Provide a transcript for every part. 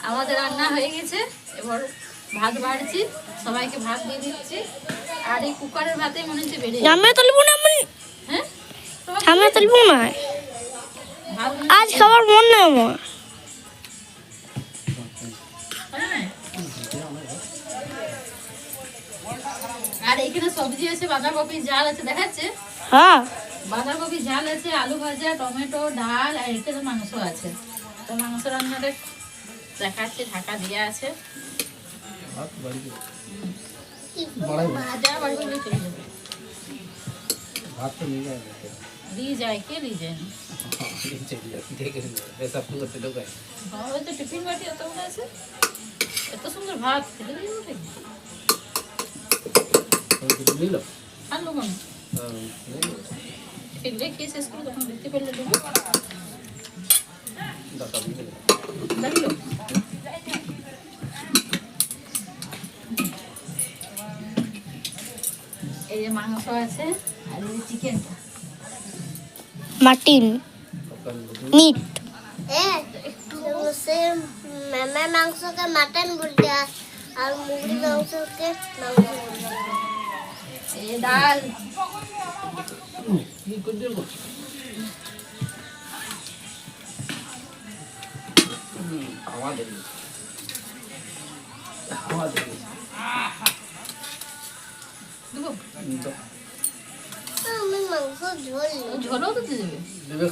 আমাদের রান্না হয়ে গেছে, এবার ভাত বাড়ছি, সবাইকে ভাত দিয়ে দিচ্ছি। আর এই কুকারের ভাতে মনে হচ্ছে বেড়ে আমরা তুলবো না হ্যাঁ আমরা তুলবো না আজ খাবার মন নেই আমার। আর এখানে সবজি আছে, বাঁধাকপি ঝাল আছে, দেখাচ্ছে হ্যাঁ বাঁধাকপি ঝাল আছে, আলু ভাজা, টমেটো, ডাল, আর এখানে মাংস আছে। তো মাংস রান্নাটা দেখাচ্ছে, ঢাকা দিয়ে আছে। দিয়ে যায়, কে দিয়ে যায় না? টিফিন বাটি এত মনে আছে, এত সুন্দর ভাত খেতে দিয়ে আনলো মনে এগুলো খেয়ে শেষ করে তখন দেখতে পেলে দেখলো। এই যে মাংস আছে, আর এই যে চিকেনটা মাটন মিট মাংসকে মাটন বলতে আর মুরগি মাংসকে মাংস বলতে। এই ডাল আমি মাংস ঝোল ঝোলও তো দিয়ে দেবে।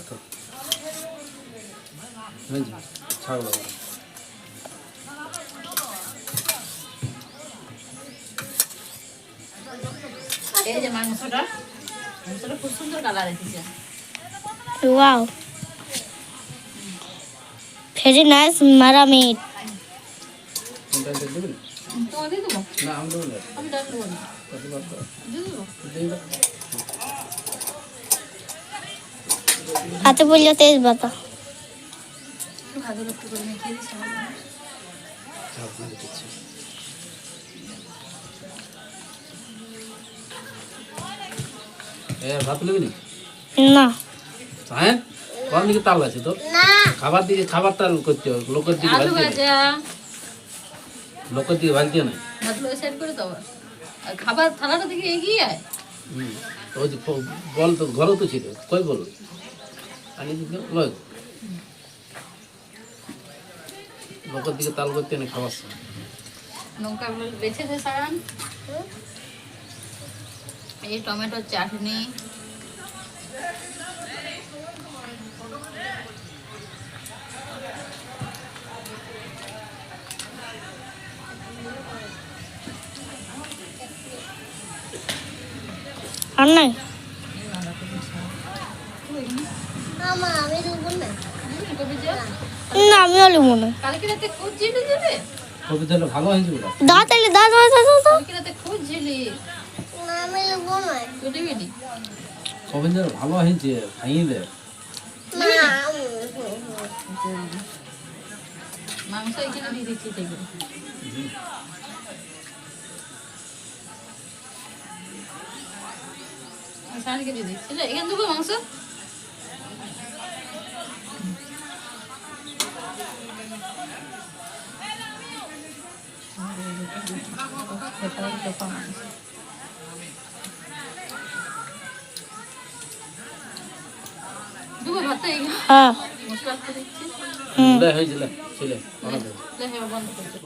এই যে মাংসটা খুব সুন্দর কালার এসেছে। ওয়াও ভেরি নাইস মারা মিট। তোমার দিয়ে দেবো? আমি ডাল দেবো না। দিয়ে দেবো? হাতে বললে তেজ বাতা একটু ভালো একটু করে মেখে দিস ভাত লাগবে না হ্যাঁ কোন দিকে তাল আছে তো না খাবার দিকে খাবার তাল করতে হবে, লোকের দিকে আলু ভাজতে ভাজা লোকের দিকে ভাজতে নাই। ভাতগুলো সেট করে দাও, আর খাবার থালাটা দিকে এগিয়ে আয়। ওই যে বল তো ঘরও তো ছিল, কই বল আনি দিকে লয় লোকের দিকে তাল করতে নাই খাবার সময়। লঙ্কাগুলো বেছে দে সারান। এই টমেটোর চাটনি, আর নাই আমা আমি দেবো না। কবি যা না আমিও নেবো না। কালকে রাতে খুব ঝিলি দিবে, কবি তাহলে ভালো হয়েছে ওটা দা তাহলে দা দা দা দা কালকে রাতে খুব ঝিলি না আমি দেবো না। তুই দিবি কবি তাহলে ভালো হয়েছে খাইয়ে দে। না মাংস এখানে দিয়ে দিচ্ছি দেখবে। সানকে দিয়ে দিচ্ছি, এখানে দেবো মাংস। দেবো ভাতটা এখানে হ্যাঁ মশলা দিচ্ছি। হয়েছিল ছেলে বন্ধ করতে